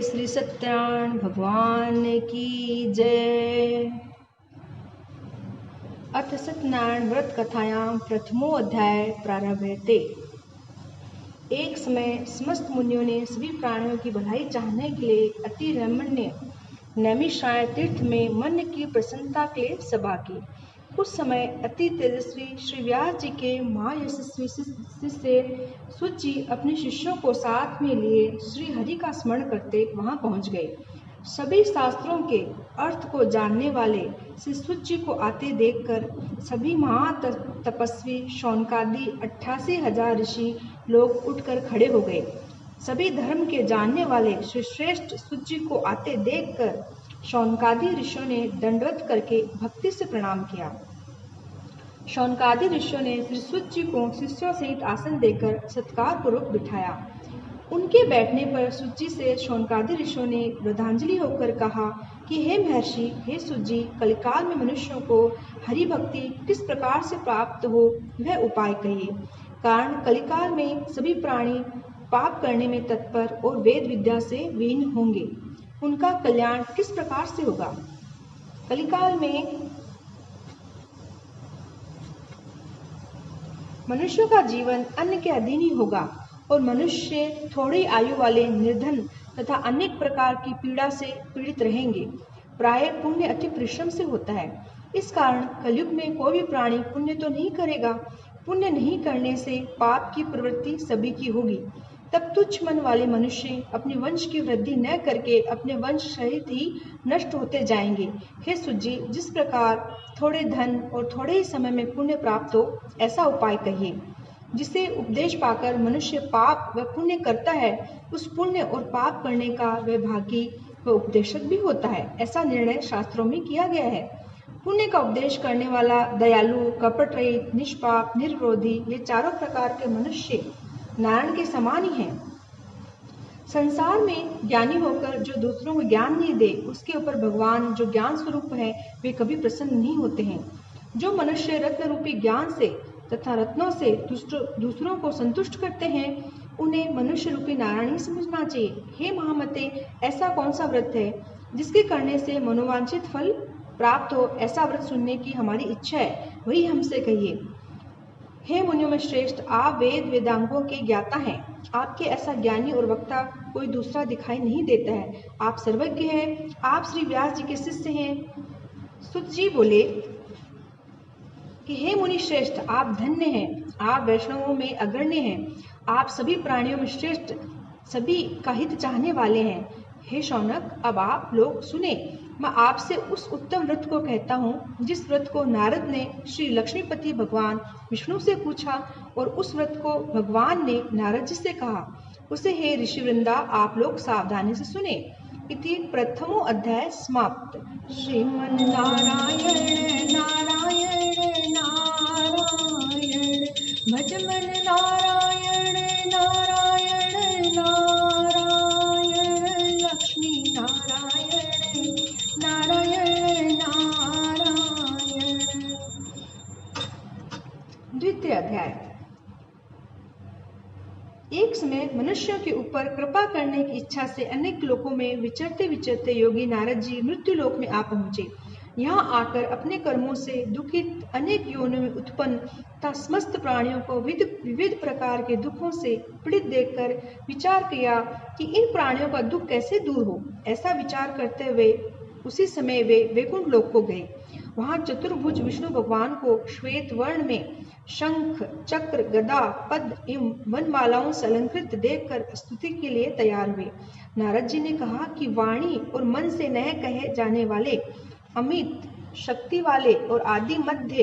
श्री सत्यनारायण भगवान की जय। अथ सत्यनारायण व्रत कथायां प्रथमो अध्याय प्रारभ्यते। एक समय समस्त मुनियों ने सभी प्राणियों की भलाई चाहने के लिए अति रमणीय नैमिषारण्य तीर्थ में मन की प्रसन्नता के लिए सभा की। उस समय अति तेजस्वी श्री व्यास जी के महायशस्वी शिष्य सूत जी अपने शिष्यों को साथ में लिए श्री हरि का स्मरण करते वहां पहुंच गए। सभी शास्त्रों के अर्थ को जानने वाले श्री सूत जी को आते देखकर सभी महातपस्वी शौनकादि 88,000 ऋषि लोग उठकर खड़े हो गए। सभी धर्म के जानने वाले श्री श्रेष्ठ सूत जी को आते देखकर शौनकादि ऋषियों ने दंडवत करके भक्ति से प्रणाम किया। शौनकादि ऋषियों ने श्री सूत जी को शिष्यों सहित आसन देकर सत्कार पूर्वक बिठाया। उनके बैठने पर सूत जी से शौनकादि ऋषियों ने श्रद्धांजलि होकर कहा कि हे महर्षि, हे सूत जी, कलिकाल में मनुष्यों को हरि भक्ति किस प्रकार से प्राप्त हो वह उपाय कहिए। कारण कलिकाल में सभी प्राणी पाप करने में तत्पर और वेद विद्या से वीन होंगे। उनका कल्याण किस प्रकार से होगा। कलिकाल में मनुष्यों का जीवन अन्न के अधीन ही होगा और मनुष्य थोड़ी आयु वाले निर्धन तथा अनेक प्रकार की पीड़ा से पीड़ित रहेंगे। प्राय पुण्य अति परिश्रम से होता है। इस कारण कलयुग में कोई भी प्राणी पुण्य तो नहीं करेगा। पुण्य नहीं करने से पाप की प्रवृत्ति सभी की होगी। तब तुच्छ मन वाले मनुष्य अपने वंश की वृद्धि न करके अपने वंश सहित ही नष्ट होते जाएंगे। हे सूत जी, जिस प्रकार थोड़े धन और थोड़े ही समय में पुण्य प्राप्त हो ऐसा उपाय कहिए। जिसे उपदेश पाकर मनुष्य पाप व पुण्य करता है, उस पुण्य और पाप करने का वह भागी व उपदेशक भी होता है। ऐसा निर्णय शास्त्रों में किया गया है। पुण्य का उपदेश करने वाला दयालु, कपट रहित, निष्पाप, निर्विरोधी, ये चारों प्रकार के मनुष्य नारायण के समान ही हैं। संसार में ज्ञानी होकर जो दूसरों को ज्ञान नहीं दे, उसके ऊपर भगवान जो ज्ञान स्वरूप है वे कभी प्रसन्न नहीं होते हैं। जो मनुष्य रत्न रूपी ज्ञान से तथा रत्नों से दूसरों को संतुष्ट करते हैं, उन्हें मनुष्य रूपी नारायण ही समझना चाहिए। हे महामते, ऐसा कौन सा व्रत है जिसके करने से मनोवांछित फल प्राप्त हो? ऐसा व्रत सुनने की हमारी इच्छा है, वही हमसे कहिए। हे मुनियों में श्रेष्ठ, आप वेद वेदांगों के ज्ञाता हैं। आपके ऐसा ज्ञानी और वक्ता कोई दूसरा दिखाई नहीं देता है। आप सर्वज्ञ हैं। आप श्री व्यास जी के शिष्य हैं। सूत जी बोले कि हे मुनि श्रेष्ठ, आप धन्य हैं। आप वैष्णवों में अग्रण्य हैं। आप सभी प्राणियों में श्रेष्ठ, सभी का हित चाहने वाले हैं। हे शौनक, अब आप लोग सुने। मैं आपसे उस उत्तम व्रत को कहता हूँ जिस व्रत को नारद ने श्री लक्ष्मीपति भगवान विष्णु से पूछा और उस व्रत को भगवान ने नारद जी से कहा। उसे हे ऋषि वृंदा आप लोग सावधानी से सुने। इति प्रथमो अध्याय समाप्त। श्रीमन नारायण नारायण नारायण भजमन नारायण नारायण नारायण लक्ष्मी नारायण नारायण नारायण। द्वितीय अध्याय। एक समय मनुष्यों के ऊपर कृपा करने की इच्छा से अनेक लोकों में विचरते विचरते योगी नारद जी मृत्यु लोक में आ पहुंचे। यहाँ आकर अपने कर्मों से दुखित अनेक योनियों में उत्पन्न तथा समस्त प्राणियों को विविध प्रकार के दुखों से पीड़ित देखकर विचार किया कि इन प्राणियों का दुख कैसे दूर हो। ऐसा विचार करते हुए उसी समय वे वैकुंठ लोक को गए। वहां चतुर्भुज विष्णु भगवान को श्वेत वर्ण में शंख, चक्र, गदा, पद्म एवं वनमालाओं से अलंकृत देखकर स्तुति के लिए तैयार हुए। नारद जी ने कहा कि वाणी और मन से न कहे जाने वाले, अमित शक्ति वाले और आदि मध्य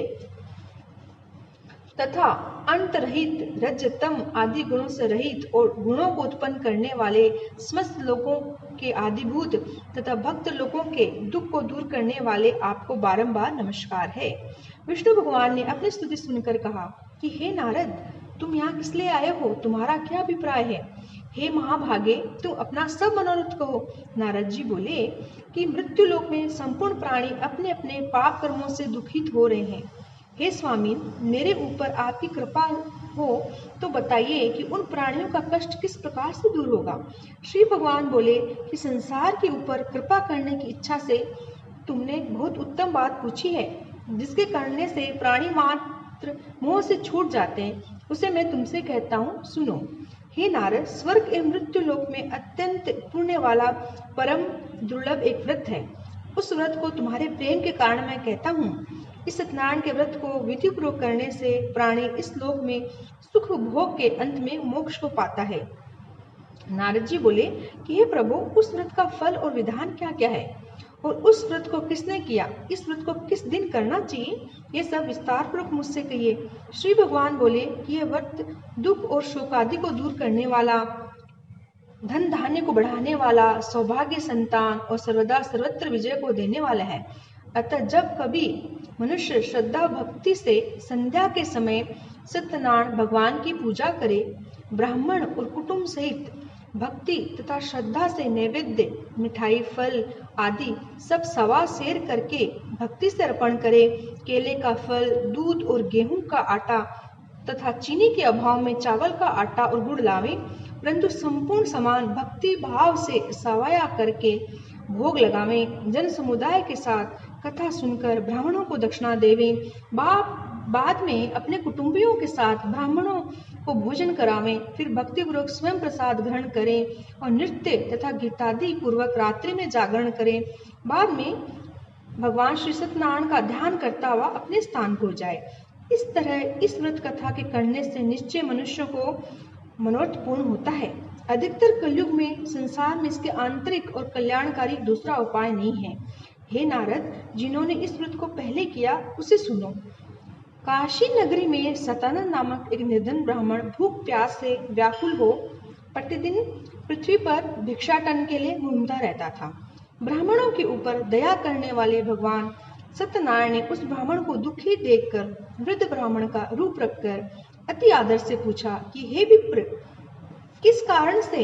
तथा अंत रहित, रजतम आदि गुणों से रहित और गुणों को उत्पन्न करने वाले समस्त लोगों के आदिभूत तथा भक्त लोगों के दुख को दूर करने वाले आपको बारंबार नमस्कार है। विष्णु भगवान ने अपनी स्तुति सुनकर कहा कि हे नारद, तुम यहाँ किस लिए आए हो? तुम्हारा क्या अभिप्राय है? हे महाभागे, तुम अपना सब मनोरथ कहो। नारद जी बोले कि मृत्यु लोक में संपूर्ण प्राणी अपने अपने पाप कर्मों से दुखित हो रहे हैं। हे स्वामी, मेरे ऊपर आपकी कृपा हो तो बताइए कि उन प्राणियों का कष्ट किस प्रकार से दूर होगा। श्री भगवान बोले कि संसार के ऊपर कृपा करने की इच्छा से तुमने बहुत उत्तम बात पूछी है, जिसके करने से प्राणी मात्र मोह से छूट जाते हैं, उसे मैं तुमसे कहता हूँ, सुनो। हे नारद, स्वर्ग एवं मृत्यु लोक में अत्यंत पुण्य वाला परम दुर्लभ एक व्रत है। उस व्रत को तुम्हारे प्रेम के कारण मैं कहता हूँ। इस सत्यनारायण के व्रत को विधि पूर्वक करने से प्राणी इस लोक में सुख भोग के अंत में मोक्ष को पाता है। नारद जी बोले कि हे प्रभु, उस व्रत का फल और विधान क्या क्या है, और उस व्रत को किसने किया, इस व्रत को किस दिन करना चाहिए, ये सब विस्तार पूर्वक मुझसे कहिए। श्री भगवान बोले कि यह व्रत दुख और शोक आदि को दूर करने वाला, धन धान्य को बढ़ाने वाला, सौभाग्य, संतान और सर्वदा सर्वत्र विजय को देने वाला है। अतः जब कभी मनुष्य श्रद्धा भक्ति से संध्या के समय सत्यनारायण भगवान की पूजा करे, ब्राह्मण और कुटुंब सहित भक्ति तथा श्रद्धा से नैवेद्य, मिठाई, फल आदि सब सवा सेर करके भक्ति से अर्पण करे, केले का फल, दूध और गेहूं का आटा तथा चीनी के अभाव में चावल का आटा और गुड़ लावे, परंतु संपूर्ण समान भक्ति भाव से सवाया करके भोग लगावे, जन समुदाय के साथ कथा सुनकर ब्राह्मणों को दक्षिणा देवे, बाद में अपने कुटुंबियों के साथ ब्राह्मणों को भोजन करावें, फिर भक्ति पूर्वक स्वयं प्रसाद ग्रहण करें और नृत्य तथा गीतादि पूर्वक रात्रि में जागरण करें। बाद में भगवान श्री सत्यनारायण का ध्यान करता हुआ अपने स्थान को जाए। इस तरह इस व्रत कथा के करने से निश्चय मनुष्य को मनोरथ पूर्ण होता है। अधिकतर कलयुग में संसार में इसके आंतरिक और कल्याणकारी दूसरा उपाय नहीं है। हे नारद, जिन्होंने इस व्रत को पहले किया उसे सुनो। काशी नगरी में सतानंद नामक एक निर्धन ब्राह्मण भूख प्यास से व्याकुल हो प्रतिदिन पृथ्वी पर भिक्षाटन के लिए घूमता रहता था। ब्राह्मणों के ऊपर दया करने वाले भगवान सत्यनारायण ने उस ब्राह्मण को दुखी देखकर वृद्ध ब्राह्मण का रूप रखकर अति आदर से पूछा कि हे विप्र, किस कारण से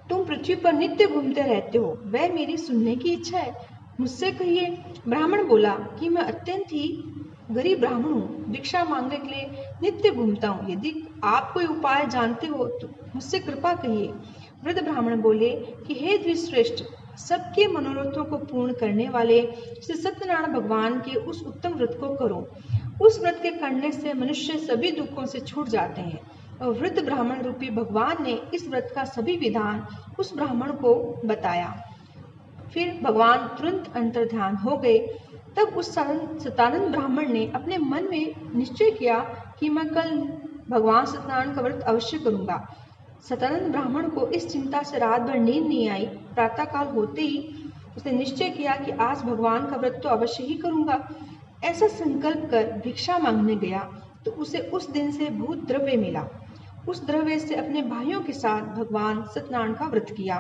तुम पृथ्वी पर नित्य घूमते रहते हो, वह मेरी सुनने की इच्छा है, मुझसे कहिए। ब्राह्मण बोला कि मैं अत्यंत ही गरीब ब्राह्मण हूँ, भिक्षा मांगने के लिए नित्य घूमता हूँ, यदि आप कोई उपाय जानते हो तो मुझसे कृपा कहिए। वृद्ध ब्राह्मण बोले कि हे द्विश्रेष्ठ, सबके मनोरथों को पूर्ण करने वाले श्री सत्यनारायण भगवान के उस उत्तम व्रत को करो। उस व्रत के करने से मनुष्य सभी दुखों से छूट जाते हैं। और वृद्ध ब्राह्मण रूपी भगवान ने इस व्रत का सभी विधान उस ब्राह्मण को बताया। फिर भगवान तुरंत अंतर्ध्यान हो गए। तब उस सतानंद ब्राह्मण ने अपने मन में निश्चय किया कि मैं कल भगवान सत्यनारायण का व्रत अवश्य करूंगा। सतानंद ब्राह्मण को इस चिंता से रात भर नींद नहीं आई। प्रातः काल होते ही उसने निश्चय किया कि आज भगवान का व्रत तो अवश्य ही करूंगा। ऐसा संकल्प कर भिक्षा मांगने गया तो उसे उस दिन से बहुत द्रव्य मिला। उस द्रव्य से अपने भाइयों के साथ भगवान सत्यनारायण का व्रत किया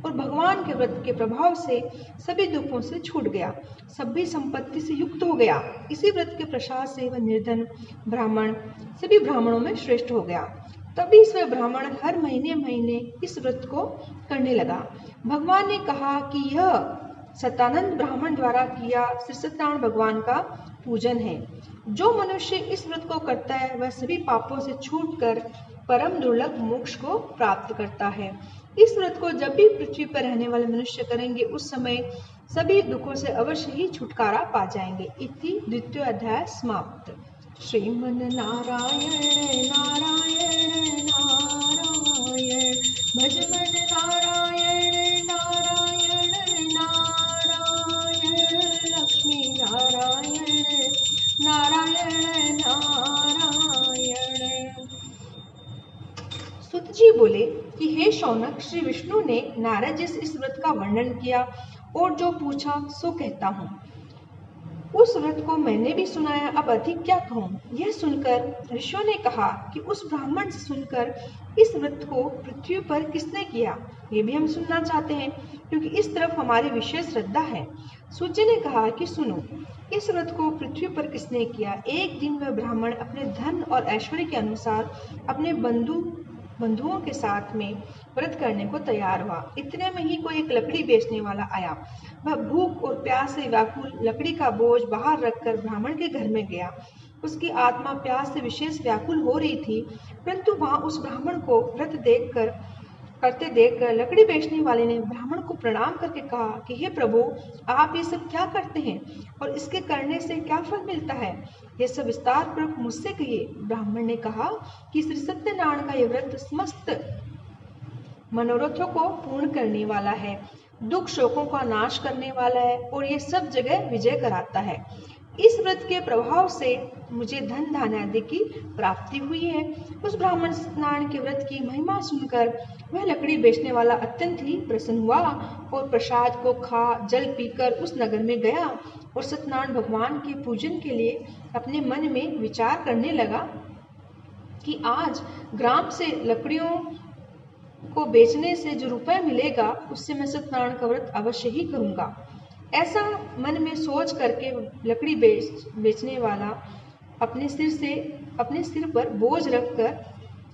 और भगवान के व्रत के प्रभाव से सभी दुखों से छूट गया, सभी संपत्ति से युक्त हो गया। इसी व्रत के प्रसाद से वह निर्धन ब्राह्मण सभी ब्राह्मणों में श्रेष्ठ हो गया। तभी वह ब्राह्मण हर महीने महीने इस व्रत को करने लगा। भगवान ने कहा कि यह सतानंद ब्राह्मण द्वारा किया श्री सत्यनारायण भगवान का पूजन है। जो मनुष्य इस व्रत को करता है वह सभी पापों से छूटकर परम दुर्लभ मोक्ष को प्राप्त करता है। इस व्रत को जब भी पृथ्वी पर रहने वाले मनुष्य करेंगे उस समय सभी दुखों से अवश्य ही छुटकारा पा जाएंगे। इति द्वितीय अध्याय समाप्त। श्रीमन नारायण नारायण नारायण भज मन नारायण नारायण नारायण लक्ष्मी नारायण नारायण नारायण। सुत जी बोले कि हे शौनक, श्री विष्णु ने नारद जी से इस व्रत का वर्णन किया और जो पूछा सो कहता हूँ। उस व्रत को मैंने भी सुनाया, अब अधिक क्या कहूँ। यह सुनकर ऋषियों ने कहा कि उस ब्राह्मण से सुनकर इस व्रत को पृथ्वी पर किसने किया, ये भी हम सुनना चाहते हैं, क्योंकि इस तरफ हमारी विशेष श्रद्धा है। सूची ने कहा कि सुनो, इस व्रत को पृथ्वी पर किसने किया। एक दिन वह ब्राह्मण अपने धन और ऐश्वर्य के अनुसार अपने बंधु बंधुओं के साथ में व्रत करने को तैयार हुआ। इतने में ही कोई एक लकड़ी बेचने वाला आया। वह भूख और प्यास से व्याकुल लकड़ी का बोझ बाहर रखकर ब्राह्मण के घर में गया। उसकी आत्मा प्यास से विशेष व्याकुल हो रही थी, परंतु वहां उस ब्राह्मण को व्रत करते देखकर लकड़ी बेचने वाले ने ब्राह्मण को प्रणाम करके कहा कि हे प्रभु, आप ये सब क्या करते हैं और इसके करने से क्या फल मिलता है? ये सब विस्तार पूर्वक मुझसे कहिए। ब्राह्मण ने कहा कि श्री सत्यनारायण का यह व्रत समस्त मनोरथों को पूर्ण करने वाला है, दुख शोकों का नाश करने वाला है और ये सब जगह विजय कराता है। इस व्रत के प्रभाव से मुझे धन धान्य आदि की प्राप्ति हुई है। उस ब्राह्मण सत्यनारायण के व्रत की महिमा सुनकर वह लकड़ी बेचने वाला अत्यंत ही प्रसन्न हुआ और प्रसाद को खा जल पीकर उस नगर में गया और सत्यनारायण भगवान के पूजन के लिए अपने मन में विचार करने लगा कि आज ग्राम से लकड़ियों को बेचने से जो रुपए मिलेगा उससे मैं सत्यनारायण का व्रत अवश्य ही करूंगा। ऐसा मन में सोच करके लकड़ी बेचने वाला अपने सिर पर बोझ रखकर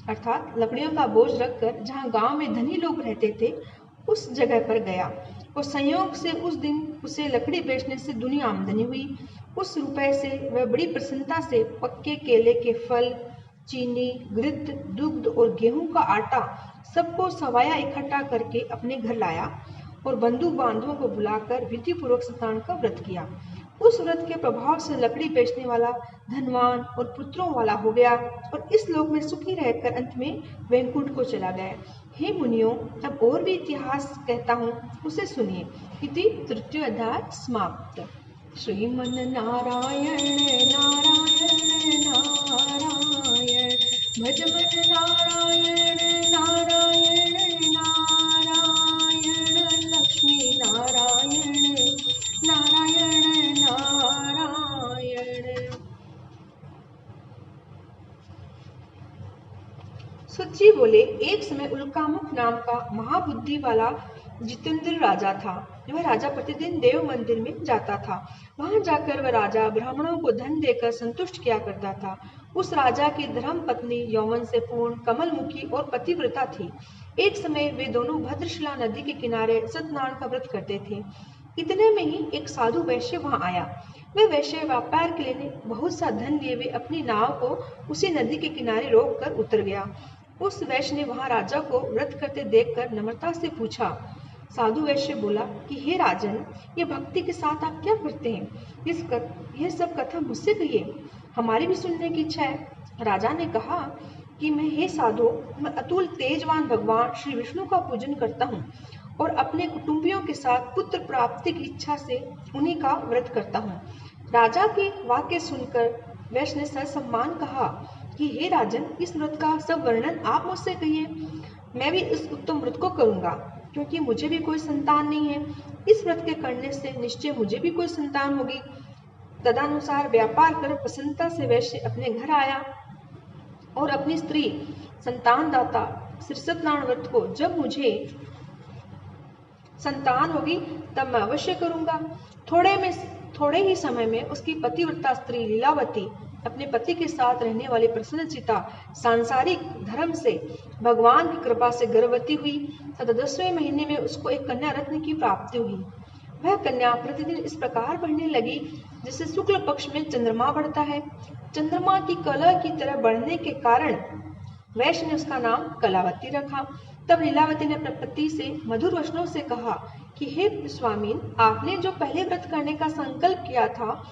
अर्थात लकड़ियों का बोझ रखकर जहाँ गांव में धनी लोग रहते थे उस जगह पर गया और संयोग से उस दिन उसे लकड़ी बेचने से दुनी आमदनी हुई। उस रुपए से वह बड़ी प्रसन्नता से पक्के केले के फल, चीनी, घृत, दुग्ध और गेहूं का आटा सबको सवाया इकट्ठा करके अपने घर लाया और बंधु बांधवों को बुलाकर विधि पूर्वक सत्यनारायण का व्रत किया। उस व्रत के प्रभाव से लकड़ी बेचने वाला धनवान और पुत्रों वाला हो गया और इस लोक में सुखी रहकर अंत में वैकुंठ को चला गया। हे मुनियों, अब और भी इतिहास कहता हूँ, उसे सुनिए। इति तृतीय अध्याय समाप्त। श्रीमन नारायण नारायण नारायण भज मन नारायण नारायण नारायण लक्ष्मी नारायण नारायण नारायण। सुत बोले, एक समय उल्कामुख नाम का महाबुद्धि वाला जितेंद्र राजा था। वह राजा प्रतिदिन देव मंदिर में जाता था। वहां जाकर वह राजा ब्राह्मणों को धन देकर संतुष्ट किया करता था। उस राजा की धर्म पत्नी यौवन से पूर्ण, कमलमुखी और पतिव्रता थी। एक समय वे दोनों भद्रशिला नदी के किनारे सत्यनारायण का व्रत करते थे। इतने में ही एक साधु वैश्य वहां आया। वह वैश्य व्यापार के लिए बहुत सा धन लिए हुए अपनी नाव को उसी नदी के किनारे रोक कर उतर गया। उस वैश्य ने वहां राजा को व्रत करते देखकर नम्रता से पूछा। साधु वैश्य बोला कि हे राजन, ये भक्ति के साथ आप क्या करते हैं? यह सब कथा मुझसे कहिए, हमारी भी सुनने की इच्छा है। राजा ने कहा कि हे साधु, मैं अतुल तेजवान भगवान श्री विष्णु का पूजन करता हूँ और अपने कुटुंबियों के साथ पुत्र प्राप्ति की इच्छा से उन्हीं का व्रत करता हूँ। राजा के वाक्य सुनकर वैश्य ने ससम्मान कहा कि हे राजन, इस व्रत का सब वर्णन आप मुझसे कहिए, मैं भी इस उत्तम व्रत को करूंगा, क्योंकि मुझे भी कोई संतान नहीं है। इस व्रत के करने से निश्चय मुझे भी कोई संतान होगी। तदनुसार व्यापार कर प्रसन्नता से वैश्य अपने घर आया और अपनी स्त्री संतान दाता श्री सत्यनारायण व्रत को जब मुझे संतान होगी तब मैं अवश्य करूंगा। थोड़े ही समय में उसकी पतिव्रता स्त्री लीलावती अपने पति के साथ रहने वाली प्रसन्नचिता सांसारिक धर्म से भगवान की कृपा से गर्भवती हुई तथा 10वें महीने में उसको एक कन्या रत्न की प्राप्ति हुई। वह कन्या प्रतिदिन इस प्रकार बढ़ने लगी जैसे शुक्ल पक्ष में चंद्रमा बढ़ता है। चंद्रमा की कला की तरह बढ़ने के कारण वैश्य ने उसका नाम कलावती रखा। तब लीलावती ने अपने पति से मधुर वचनों से कहा कि हे स्वामीन, आपने जो पहले व्रत करने का संकल्प किया था,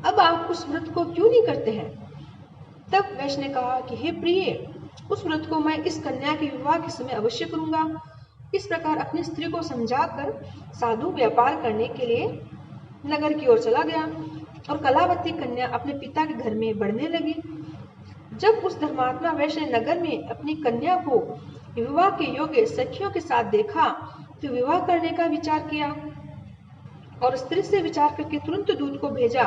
अब आप उस व्रत को क्यों नहीं करते हैं? तब वैश्य ने कहा कि हे प्रिय, उस व्रत को मैं इस कन्या के विवाह के समय अवश्य करूंगा। इस प्रकार अपनी स्त्री को समझाकर साधु व्यापार करने के लिए नगर की ओर चला गया और कलावती कन्या अपने पिता के घर में बढ़ने लगी। जब उस धर्मात्मा वैश्य ने नगर में अपनी कन्या को विवाह के योग्य सखियों के साथ देखा तो विवाह करने का विचार किया और स्त्री से विचार करके तुरंत दूत को भेजा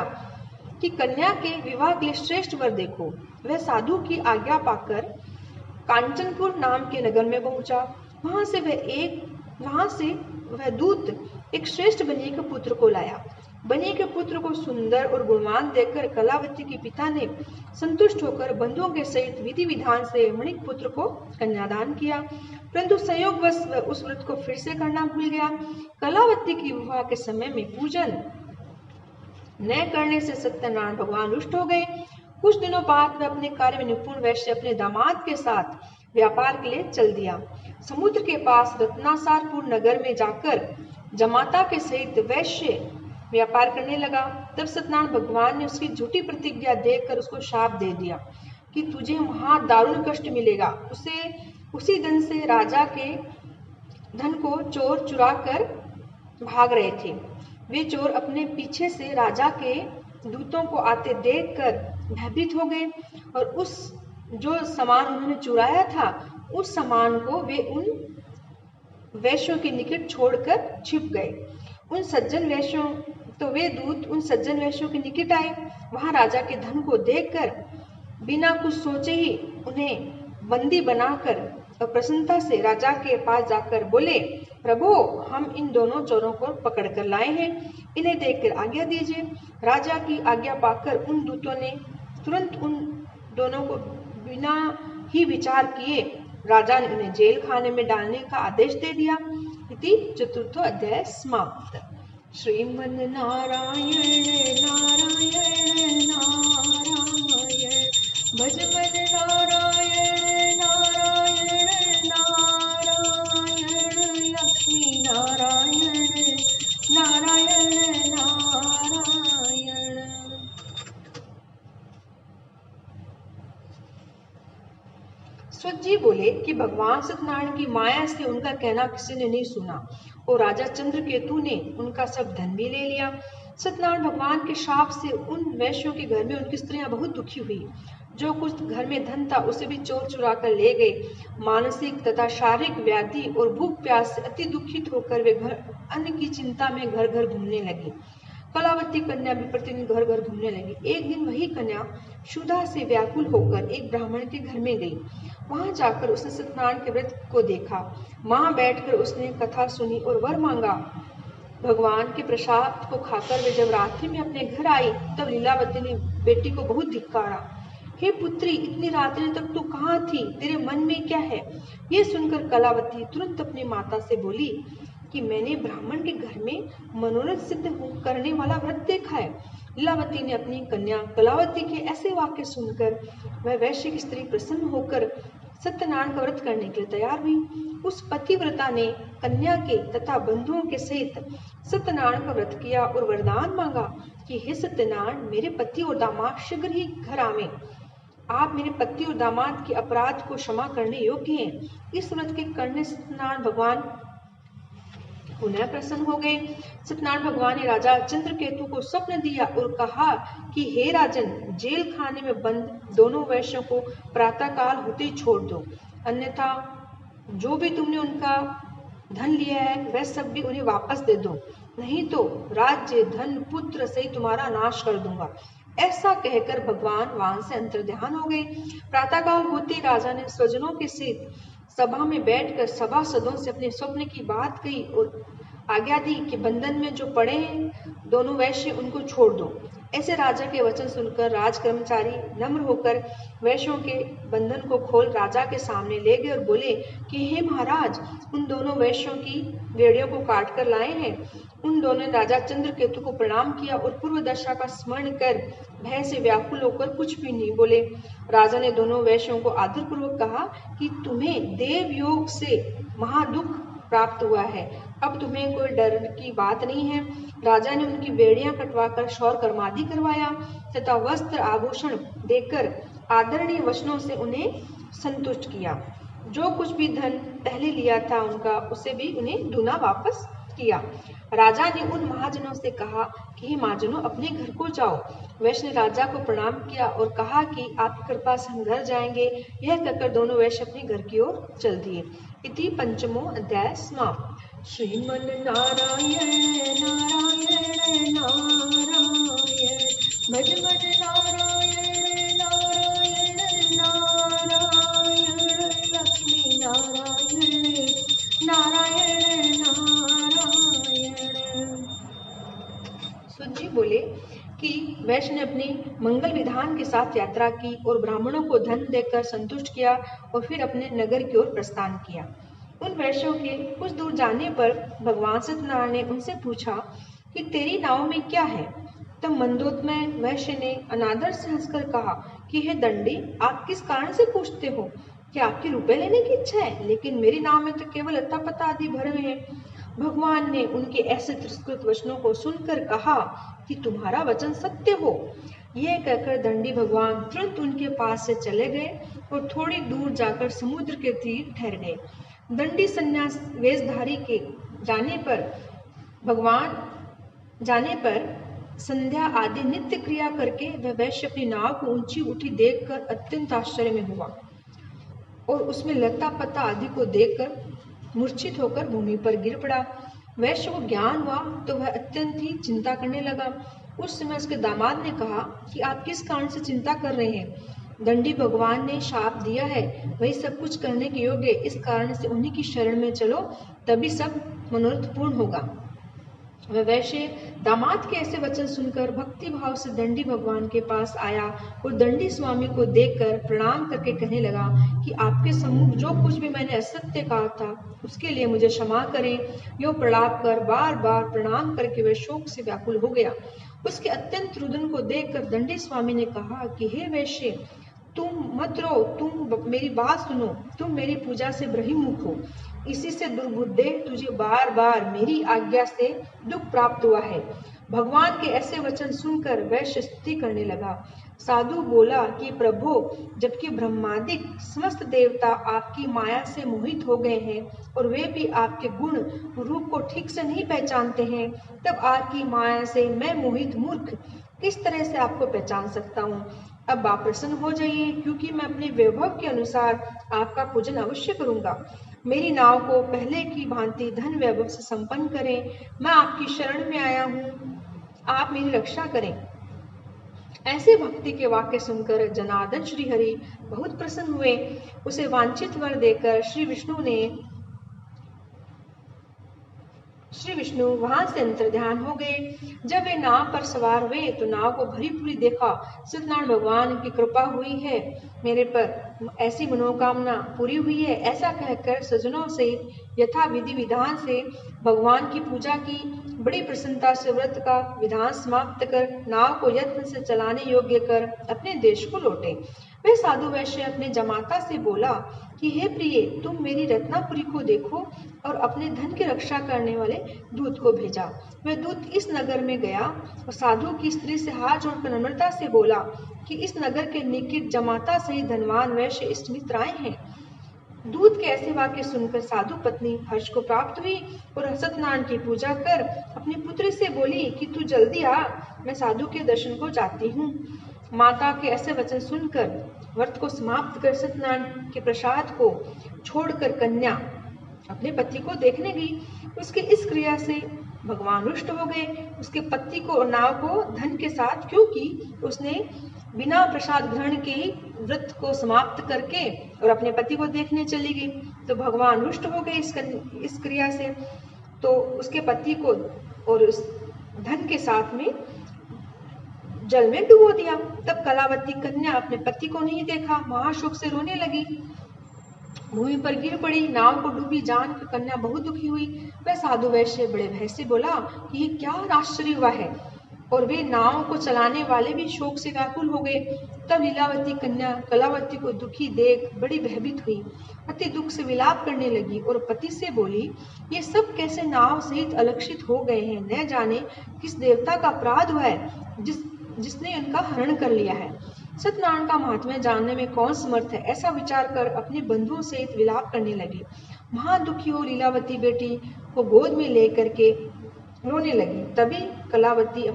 कि कन्या के विवाह के लिए श्रेष्ठ वर देखो। वह साधु की आज्ञा पाकर कांचनपुर नाम के नगर में पहुंचा। वहां से वह दूत एक श्रेष्ठ बनिए के पुत्र को लाया। बनी के पुत्र को सुंदर और गुणवान देखकर कलावती के पिता ने संतुष्ट होकर बंधुओं के सहित विधि विधान से मणिक पुत्र को कन्यादान किया, परंतु संयोगवश उस व्रत को फिर से करना भूल गया। कलावती की विवाह के समय में पूजन न करने से सत्यनारायण भगवान रुष्ट हो गए। कुछ दिनों बाद वह अपने कार्य में निपुण वैश्य अपने दामाद के साथ व्यापार के लिए चल दिया। समुद्र के पास रत्नासारपुर नगर में जाकर जमाता के सहित वैश्य व्यापार करने लगा। तब सत्यनारायण भगवान ने उसकी झूठी प्रतिज्ञा देखकर उसको शाप दे दिया कि तुझे वहां दारुण कष्ट मिलेगा। उसी दिन से राजा के धन को चोर चुरा कर भाग रहे थे। वे चोर अपने पीछे से राजा के दूतों को आते देखकर भयभीत हो गए और उस जो सामान उन्होंने चुराया था उस सामान को वे उन वैश्यों के निकट छोड़कर छिप गए। वे दूत उन सज्जन वैश्यों के निकट आए। वहां राजा के धन को देखकर बिना कुछ सोचे ही उन्हें बंदी बनाकर और प्रसन्नता से राजा के पास जाकर बोले, प्रभु, हम इन दोनों चोरों को पकड़कर लाए हैं, इन्हें देखकर आज्ञा दीजिए। राजा की आज्ञा पाकर उन दूतों ने तुरंत उन दोनों को बिना ही विचार किए राजा ने उन्हें जेल खाने में डालने का आदेश दे दिया। इति चतुर्थो अध्याय समाप्त। श्रीमन नारायण नारायण नारायण भज मन नारायण नारायण नारायण लक्ष्मी नारायण नारायण नारायण। सूत जी बोले कि भगवान सत्यनारायण की माया से उनका कहना किसी ने नहीं सुना और राजा चंद्रकेतु ने उनका सब धन भी ले लिया। सत्यनारायण भगवान के शाप से उन वैश्यों के घर में उनकी स्त्रियां बहुत दुखी हुई। जो कुछ घर में धन था उसे भी चोर चुरा कर ले गए। मानसिक तथा शारीरिक व्याधि और भूख प्यास से अति दुखित होकर वे अन्न की चिंता में घर घर घूमने लगी। कलावती कन्या भी प्रतिदिन घर घर घूमने लगी। एक दिन वही कन्या क्षुधा से व्याकुल होकर एक ब्राह्मण के घर में गई। वहां जाकर उसने सत्यनारायण के व्रत को देखा। वहां बैठकर उसने कथा सुनी और वर मांगा। भगवान के प्रसाद को खाकर वे जब रात्रि में अपने घर आई तब लीलावती ने बेटी को बहुत धिक्कारा। हे पुत्री, इतनी रात्रि तक तू कहाँ थी? तेरे मन में क्या है? ये सुनकर कलावती तुरंत अपनी माता से बोली कि मैंने ब्राह्मण के घर में मनोरथ सिद्ध करने वाला व्रत देखा है। लीलावती ने अपनी कन्या कलावती के ऐसे वाक्य सुनकर वह वैश्य की स्त्री प्रसन्न होकर सत्यनारायण का व्रत करने के लिए तैयार हुई। उस पतिव्रता ने कन्या के तथा बंधुओं के सहित सत्यनारायण का व्रत किया और वरदान मांगा कि हे सत्यनारायण, मेरे पति और दामाद शीघ्र ही घर आवे। आप मेरे पति और दामाद के अपराध को क्षमा करने योग्य हैं। इस व्रत के करने सत्यनारायण भगवान पुनः प्रसन्न हो गए। सत्यनारायण भगवान ने राजा चंद्रकेतु को स्वप्न दिया और कहा कि हे राजन, जेल खाने में बंद दोनों वैश्यों को प्रातः काल होते ही छोड़ दो, अन्यथा जो भी तुमने उनका धन लिया है वह सब भी उन्हें वापस दे दो, नहीं तो राज्य धन पुत्र से तुम्हारा नाश कर दूंगा। ऐसा कहकर भगवान वहां से अंतर्ध्यान हो गए। प्रातःकाल होते राजा ने स्वजनों के सहित सभा में बैठकर सभासदों से अपने स्वप्न की बात कही और आज्ञा दी कि बंधन में जो पड़े हैं दोनों वैश्य उनको छोड़ दो। ऐसे राजा के वचन सुनकर राज कर्मचारी नम्र होकर वैश्यों के बंधन को खोल राजा के सामने ले गए और बोले कि हे महाराज, उन दोनों वैश्यों की बेड़ियों को काट कर लाए हैं। उन दोनों ने राजा चंद्रकेतु को प्रणाम किया और पूर्व दशा का स्मरण कर भय से व्याकुल होकर कुछ भी नहीं बोले। राजा ने दोनों वैश्यों को आदरपूर्वक कहा कि तुम्हें देव योग से महादुख प्राप्त हुआ है, अब तुम्हें कोई डर की बात नहीं है। राजा ने उनकी बेड़ियां कटवाकर शौर कर्मादि करवाया तथा वस्त्र आभूषण देकर आदरणीय वचनों से उन्हें संतुष्ट किया। जो कुछ भी धन पहले लिया था उनका उसे भी उन्हें दूना वापस किया। राजा ने उन महाजनों से कहा कि हे महाजनों, अपने घर को जाओ। वैश्य ने राजा को प्रणाम किया और कहा कि आपकी कृपा से हम घर जाएंगे। यह कहकर दोनों वैश्य अपने घर की ओर चल दिए। इति पंचमो अध्याय समाप्त। श्रीमन नारायण नारायण नारायण भज मन नारायण नारायण नारायण लक्ष्मी नारायण नारायण नारायण। वैश्य ने अपनी मंगल विधान के साथ यात्रा की और ब्राह्मणों को धन देकर संतुष्ट किया और फिर अपने नगर की ओर प्रस्थान किया। उन वैश्यों के कुछ दूर जाने पर भगवान सत्यनारायण ने उनसे पूछा कि तेरी नाव में क्या है। तब मंदोदमय वैश्य ने अनादर से हंसकर कहा कि हे दंडी, आप किस कारण से पूछते हो? क्या आपकी रुपए लेने की इच्छा है? लेकिन मेरी नाव में तो केवल अत्ता पत्ता आदि भरे हुए हैं। भगवान ने उनके ऐसे तिरस्कृत वचनों को सुनकर कहा कि तुम्हारा वचन सत्य हो। यह कहकर दंडी भगवान तुरंत उनके पास से चले गए और थोड़ी दूर जाकर समुद्र के तीर ठहर गए। दंडी संन्यास वेशधारी के जाने पर संध्या आदि नित्य क्रिया करके वह वैश्य अपनी नाव को ऊंची उठी देखकर अत्यंत आश्चर्य में हुआ और उसमें लता पत्ता आदि को देखकर मूर्छित होकर भूमि पर गिर पड़ा। वैश्य को ज्ञान हुआ तो वह अत्यंत ही चिंता करने लगा। उस समय उसके दामाद ने कहा कि आप किस कारण से चिंता कर रहे हैं? दंडी भगवान ने शाप दिया है, वही सब कुछ करने के योग्य, इस कारण से उन्हीं की शरण में चलो, तभी सब मनोरथ पूर्ण होगा। वह वैश्य दामाद के ऐसे वचन सुनकर भक्ति भाव से दंडी भगवान के पास आया और दंडी स्वामी को देखकर प्रणाम करके कहने लगा कि आपके सम्मुख जो कुछ भी मैंने असत्य कहा था उसके लिए मुझे क्षमा करें। यो प्रलाप कर बार बार प्रणाम करके वह शोक से व्याकुल हो गया। उसके अत्यंत रुदन को देखकर दंडी स्वामी ने कहा कि हे वैश्य, तुम मत रो, तुम मेरी बात सुनो, तुम मेरी पूजा से बहिर्मुख हो, इसी से दुर्बुद्धे तुझे बार बार मेरी आज्ञा से दुख प्राप्त हुआ है। भगवान के ऐसे वचन सुनकर वैश्य स्तुति करने लगा। साधु बोला कि प्रभु, जबकि ब्रह्मादिक समस्त देवता आपकी माया से मोहित हो गए हैं और वे भी आपके गुण रूप को ठीक से नहीं पहचानते हैं, तब आपकी माया से मैं मोहित मूर्ख किस तरह से आपको पहचान सकता हूँ। अब आप प्रसन्न हो जाइए, क्योंकि मैं अपने वैभव के अनुसार आपका पूजन अवश्य करूंगा। मेरी नाव को पहले की भांति धन वैभव से संपन्न करें। मैं आपकी शरण में आया हूँ, आप मेरी रक्षा करें। ऐसे भक्ति के वाक्य सुनकर जनार्दन श्री हरि बहुत प्रसन्न हुए। उसे वांछित वर देकर श्री विष्णु वहां से अंतर्ध्यान हो गए। जब वे नाव पर सवार हुए तो नाव को भरी पूरी देखा। सत्यनारायण भगवान की कृपा हुई है, मेरे पर ऐसी मनोकामना पूरी हुई है, ऐसा कहकर सज्जनों से यथा विधि विधान से भगवान की पूजा की। बड़ी प्रसन्नता से व्रत का विधान समाप्त कर नाव को यत्न से चलाने योग्य कर अपने देश को लौटे। वह साधु वैश्य अपने जमाता से बोला कि हे प्रिय, तुम मेरी रत्नापुरी को देखो और अपने धन की रक्षा करने वाले दूत को भेजा। वह दूत इस नगर में गया और साधु की स्त्री से हाथ जोड़कर नम्रता से बोला कि इस नगर के निकट जमाता सहित धनवान वैश्य इष्टमित्र आए हैं। दूत के ऐसे वाक्य सुनकर साधु पत्नी हर्ष को प्राप्त हुई और सत्यनारायण की पूजा कर अपनी पुत्री से बोली कि तू जल्दी आ, मैं साधु के दर्शन को जाती हूँ। माता के ऐसे वचन सुनकर व्रत को समाप्त कर सत्यनारायण के प्रसाद को छोड़कर कन्या अपने पति को देखने गई। उसकी इस क्रिया से भगवान रुष्ट हो गए। उसके पति को और नाव को धन के साथ, क्योंकि उसने बिना प्रसाद ग्रहण के व्रत को समाप्त करके और अपने पति को देखने चली गई, तो भगवान रुष्ट हो गए इस क्रिया से। तो उसके पति को और उस धन के साथ में जल में डुबो दिया। तब कलावती कन्या अपने पति को नहीं देखा, महाशोक से रोने लगी, भूमि पर गिर पड़ी। नाव को डूबी जानकर कन्या बहुत दुखी हुई। वह साधु वैश्य बड़े भय से बोला कि ये क्या आश्चर्य हुआ है, और वे नाव को चलाने वाले भी शोक से व्याकुल हो गए। तब लीलावती कन्या कलावती को दुखी देख बड़ी भयभीत हुई, अति दुख से विलाप करने लगी और पति से बोली, ये सब कैसे नाव सहित अलक्षित हो गए हैं, न जाने किस देवता का अपराध हुआ है जिसने उनका हरण कर लिया है। सत्यनारायण का महात्म्य जानने में कौन समर्थ है, ऐसा विचार कर अपने बंधुओं सहित विलाप करने लगी। महादुखी हो लीलावती बेटी को गोद में लेकर के रोने लगी। तभी कलावती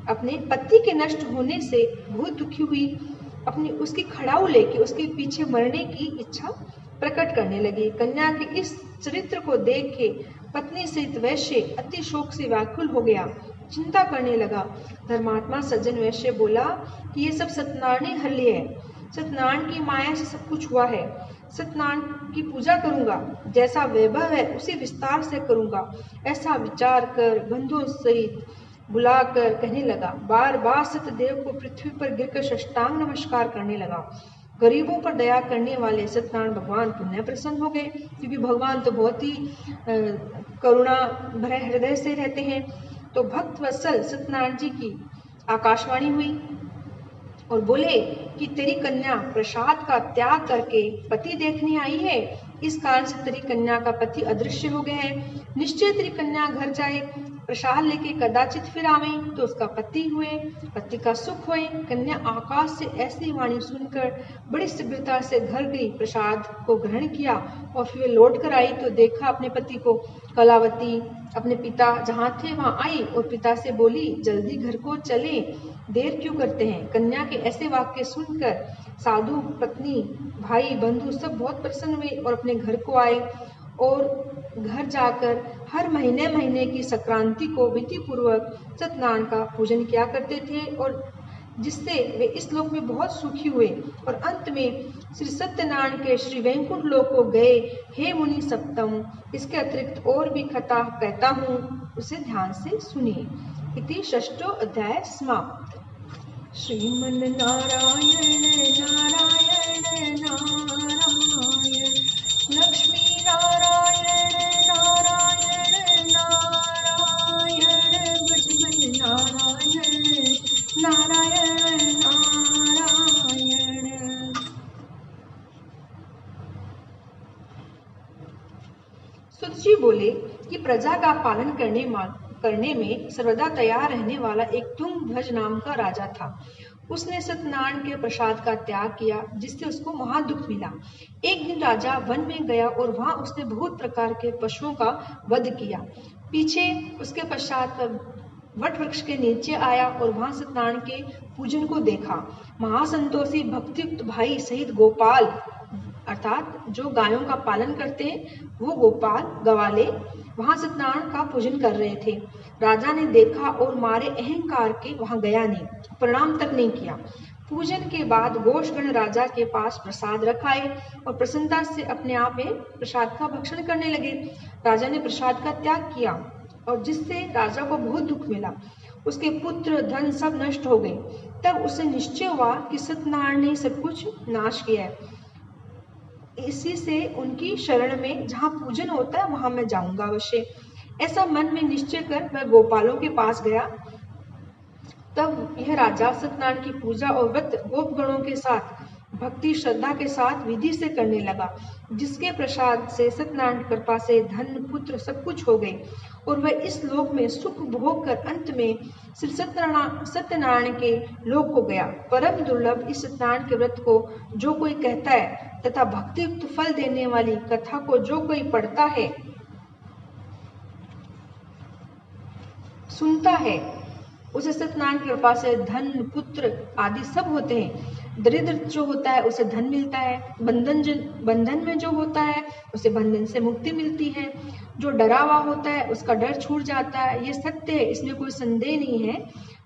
अपने पति के नष्ट होने से बहुत दुखी हुई। उसकी खड़ाऊ लेके उसके पीछे मरने की इच्छा प्रकट करने लगी। कन्या के इस चरित्र को देख के पत्नी सहित वैश्य अति शोक से व्याकुल हो गया, चिंता करने लगा। धर्मात्मा सज्जन वैश्य बोला कि ये सब सत्यनारायण ने हर लिया है, सत्यनारायण की माया से सब कुछ हुआ है। सत्यनारायण की पूजा करूंगा, जैसा वैभव है उसी विस्तार से करूंगा। ऐसा विचार कर बंधुओं सहित बुलाकर कहने लगा। बार बार सत्यदेव को पृथ्वी पर गिरकर साष्टांग नमस्कार करने लगा। गरीबों पर दया करने वाले सत्यनारायण भगवान पुण्य प्रसन्न हो गए, क्योंकि भगवान तो बहुत ही करुणा भरे हृदय से रहते हैं। तो भक्त वत्सल सत्यनारायण जी की आकाशवाणी हुई और बोले कि तेरी कन्या प्रसाद का त्याग करके पति देखने आई है, इस कारण से तेरी कन्या का पति अदृश्य हो गया है। निश्चय तेरी कन्या घर जाए, प्रसाद लेके कदाचित फिर आवे तो उसका पति हुए, पति का सुख होए। कन्या आकाश से ऐसी वाणी सुनकर बड़ी शीघ्रता से घर गई, प्रसाद को ग्रहण किया और फिर लौट कर आई तो देखा अपने पति को। कलावती अपने पिता जहाँ थे वहां आई और पिता से बोली, जल्दी घर को चले, देर क्यों करते हैं। कन्या के ऐसे वाक्य सुनकर साधु, पत्नी, भाई, बंधु सब बहुत प्रसन्न हुए और अपने घर को आए और घर जाकर हर महीने महीने की संक्रांति को विधि पूर्वक सत्यनारायण का पूजन किया करते थे और जिससे वे इस लोक में बहुत सुखी हुए और अंत में श्री सत्यनारायण के श्री वैकुंठ लोक को गए। हे मुनि सप्तम, इसके अतिरिक्त और भी कथा कहता हूँ, उसे ध्यान से सुनिए। इति षष्ठो अध्याय समाप्त। श्रीमन नारायण नारायण नारायण, लक्ष्मी नारायण नारायण नारायण, भजमन नारायण नारायण नारायण। सुत जी बोले कि प्रजा का पालन करने में सर्वदा तैयार रहने वाला एक तुंगध्वज नाम का राजा था। उसने सत्यनारायण के प्रसाद का त्याग किया, जिससे उसको महादुख मिला। एक दिन राजा वन में गया और वहां उसने बहुत प्रकार के पशुओं का वध किया। पीछे उसके पश्चात वट वृक्ष के नीचे आया और वहां सत्यनारायण के पूजन को देखा। महासंतोषी भक्तियुक्त भाई सहित गोपाल, अर्थात जो गायों का पालन करते हैं वो गोपाल गवाले वहां सत्यनारायण का पूजन कर रहे थे। राजा ने देखा और मारे अहंकार के वहां गया नहीं, प्रणाम तक नहीं किया। पूजन के बाद गोषगण राजा के पास प्रसाद रखाए और प्रसन्नता से अपने आप में प्रसाद का भक्षण करने लगे। राजा ने प्रसाद का त्याग किया और जिससे राजा को बहुत दुख मिला। उसके पुत्र धन सब नष्ट हो गए। तब उसे निश्चय हुआ कि सत्यनारायण ने सब कुछ नाश किया है। इसी से उनकी शरण में जहाँ पूजन होता है वहां मैं जाऊंगा अवश्य, ऐसा मन में निश्चय कर वह गोपालों के पास गया। तब यह राजा सत्यनारायण की पूजा और व्रत गोपगणों के साथ भक्ति श्रद्धा के साथ विधि से करने लगा, जिसके प्रसाद से सत्यनारायण की कृपा से धन पुत्र सब कुछ हो गए और वह इस लोक में सुख भोग कर अंत में श्री सत्यनारायण के लोक को गया। परम दुर्लभ इस सत्यनारायण के व्रत को जो कोई कहता है तथा भक्तियुक्त फल देने वाली कथा को जो कोई पढ़ता है, सुनता है, उसे सत्यनारायण की कृपा से धन पुत्र आदि सब होते हैं। दरिद्र जो होता है उसे धन मिलता है, बंधन में जो होता है उसे बंधन से मुक्ति मिलती है, जो डरा हुआ होता है उसका डर छूट जाता है। ये सत्य है, इसमें कोई संदेह नहीं है।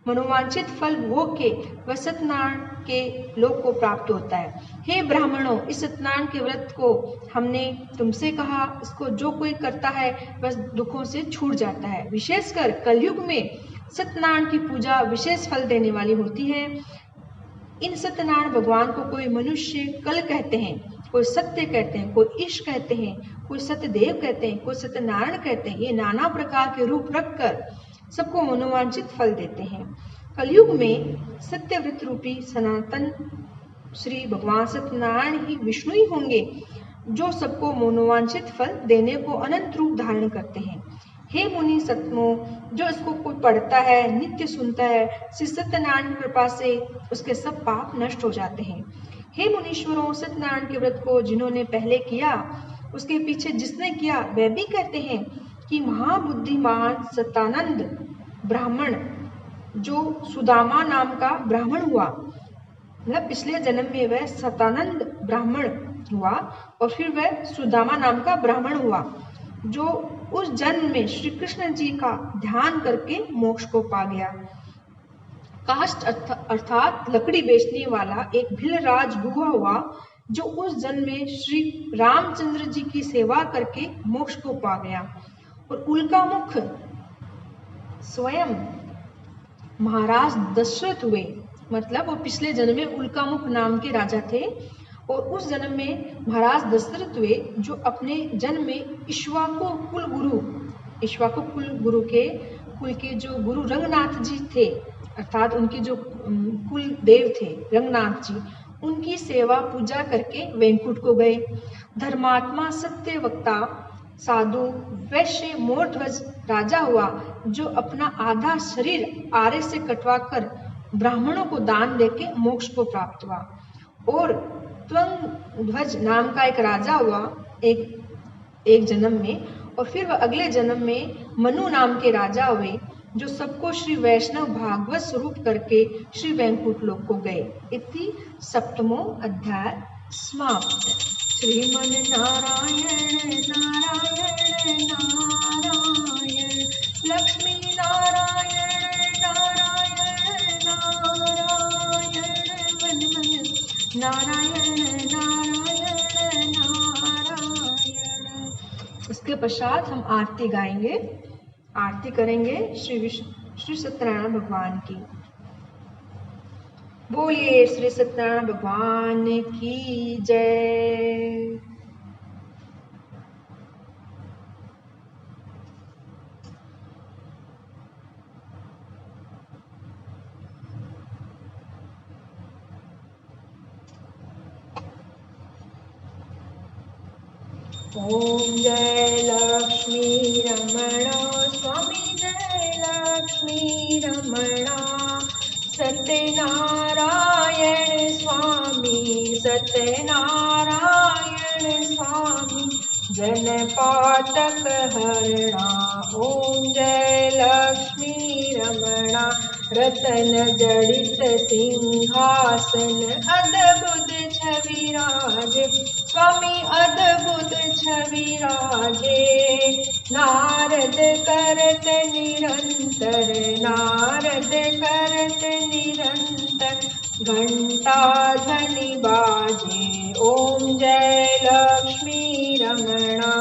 मनोवांछित फल भोग के वह सत्यनारायण के लोक को प्राप्त होता है। हे ब्राह्मणों, इस सत्यनारायण के व्रत को हमने तुमसे कहा, इसको जो कोई करता है वह दुखों से छूट जाता है। विशेषकर कलयुग में सत्यनारायण की पूजा विशेष फल देने वाली होती है। इन सत्यनारायण भगवान को कोई मनुष्य कल कहते हैं, कोई सत्य कहते हैं, कोई ईश कहते हैं, कोई सत्यदेव कहते हैं, कोई सत्यनारायण कहते हैं। ये नाना प्रकार के रूप रखकर सबको मनोवांछित फल देते हैं। कलयुग में सत्यव्रत रूपी सनातन श्री भगवान सत्यनारायण ही विष्णु ही होंगे, जो सबको मनोवांछित फल देने को अनंत रूप धारण करते हैं। हे मुनि सत्मो, जो इसको कोई पढ़ता है, नित्य सुनता है, श्री सत्यनारायण की कृपा से उसके सब पाप नष्ट हो जाते हैं। हे मुनीश्वरों, सत्यनारायण के व्रत को जिन्होंने पहले किया, उसके पीछे जिसने किया, वह भी कहते हैं कि महाबुद्धिमान सतानंद ब्राह्मण, जो सुदामा नाम का ब्राह्मण हुआ, मतलब पिछले जन्म में वह सतानंद ब्राह्मण हुआ और फिर वह सुदामा नाम का ब्राह्मण हुआ, जो उस जन्म में श्री कृष्ण जी का ध्यान करके मोक्ष को पा गया। काष्ठ अर्थात लकड़ी बेचने वाला एक भिलराज हुआ हुआ, जो उस जन्म में श्री रामचंद्र जी की सेवा करके मोक्ष को पा गया। और उल्का मुख स्वयं महाराज दशरथ हुए, मतलब वो पिछले जन्म में उल्कामुख नाम के राजा थे और उस जन्म में महाराज दशरथ हुए, जो अपने जन्म में इक्ष्वाकु कुल गुरु के कुल के जो गुरु रंगनाथ जी थे, अर्थात उनके जो कुल देव थे रंगनाथ जी, उनकी सेवा पूजा करके वैकुंठ को गए। धर्मात्मा, सत्य वक्ता, साधु, वैश्य, मोरध्वज राजा हुआ, जो अपना आधा शरीर आरे से कटवाकर ब्राह्मणों को दान देके मोक्ष को प्राप्त हुआ। और त्वंध्वज नाम का एक राजा हुआ एक जन्म में, और फिर वह अगले जन्म में मनु नाम के राजा हुए, जो सबको श्री वैष्णव भागवत स्वरूप करके श्री वैकुंठ लोक को गए। इति सप्तमो अध्याय समाप्त। Shriman Narayan Narayan Narayan, Lakshmi Narayan Narayan Narayan, one one Narayan Narayan Narayan. इसके पश्चात हम आरती गाएंगे, आरती करेंगे श्री सत्यनारायण भगवान की। बोलिए श्री सत्यनारायण भगवान की जय। ओम जय लक्ष्मी रमण स्वामी, जय लक्ष्मी रमणा, सत्यनारायण स्वामी, सत्यनारायण स्वामी, जन पातक हरणा। ओम जय लक्ष्मी रमणा, रतन जड़ित सिंहासन, अद्भुत छवि राजे स्वामी, अद्भुत छवि राजे। नारद करत निरंतर, नारद करत निरंतर, घंटा ध्वनि बाजे। ओम जय लक्ष्मी रमणा,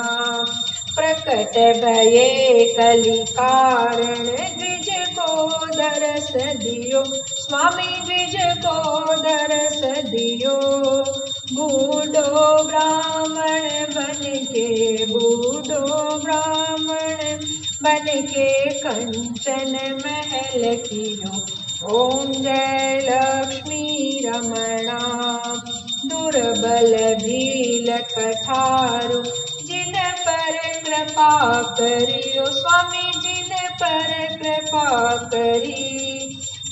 प्रकट भये कलि कारण, द्विज को दरस दियो स्वामी, द्विज को दरस दियो। बूढ़ो ब्राह्मण बन के, बूढ़ो ब्राह्मण बन के, कंचन महल कियो। ओम जय लक्ष्मी रमणा, दुर्बल भील कठारु, जिन पर कृपा करियो स्वामी, जिन पर कृपा करी।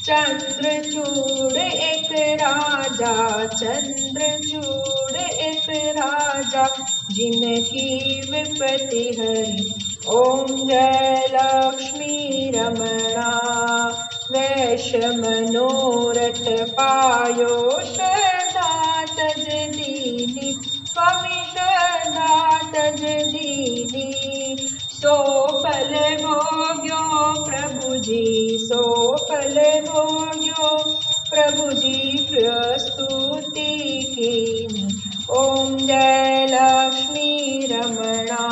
चंद्रचूड़ एक राजा, चंद्रचूड़ एक राजा, जिनकी विपत्ति हरि। ओम जय लक्ष्मी रमणा, वैश्य मनोरथ पायो, श्रद्धा तज दीनी स्वामी, श्रद्धा तज दीनी। सो फल भोग्यो प्रभु जी, सो फल भोग्यो प्रभु जी, प्रस्तुति कीनी। ओम जय लक्ष्मी रमणा,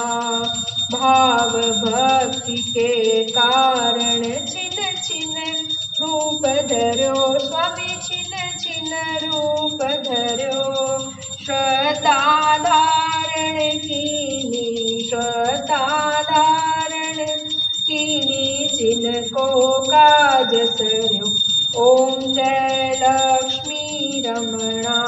भाव भक्ति के कारण, छिन छिन रूप धर्यो स्वामी, छिन छिन रूप धर्यो। श्रद्धा धारण कीनी, श्रद्धा धारण कीनी, जिनको काज सर्यो। ओम जय लक्ष्मी रमणा,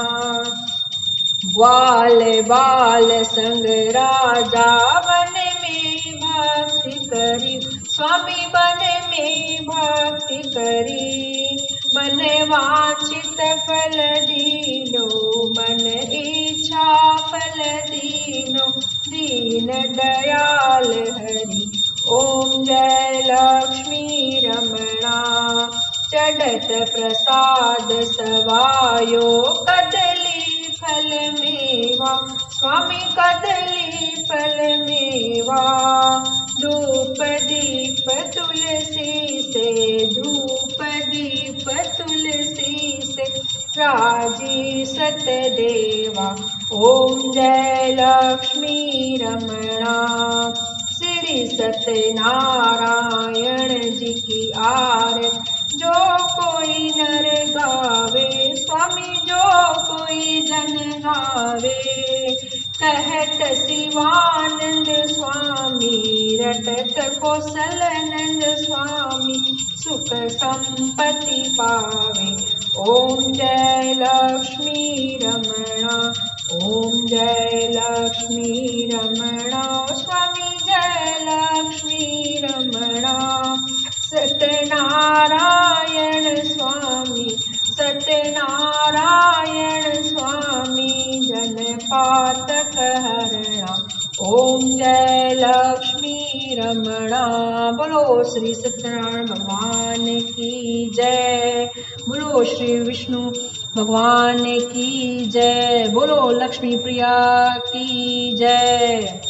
ग्वाल बाल संग राजा, वन में भक्ति करी स्वामी, वन में भक्ति करी। मन वांछित फल दीनो, मन इच्छा फल दीनो, दीन दयाल हरि। ओम जय लक्ष्मी रमणा, चढ़त प्रसाद सवायो, कदली फल मेवा स्वामी, कदली फल मेवा। धूप दीप तुलसी से, धूप दीप तुलसी से, राजी सतदेवा। ओम जय लक्ष्मी रमणा, श्री सत्यनारायण जी की आरती, जो कोई नर गावे, स्वामी जो कोई जन गावे। कहत शिवानंद स्वामी, रटत कौशलनंद स्वामी, सुख संपत्ति पावे। ओम जय लक्ष्मी रमणा, ओम जय लक्ष्मी रमणा, स्वामी जय लक्ष्मी रमणा। सत्यनारायण स्वामी, सत्यनारायण स्वामी, जन पातक हरणा। ओम जय लक्ष्मी रमणा। बोलो श्री सत्यनारायण भगवान की जय, बोलो श्री विष्णु भगवान की जय, बोलो लक्ष्मी प्रिया की जय।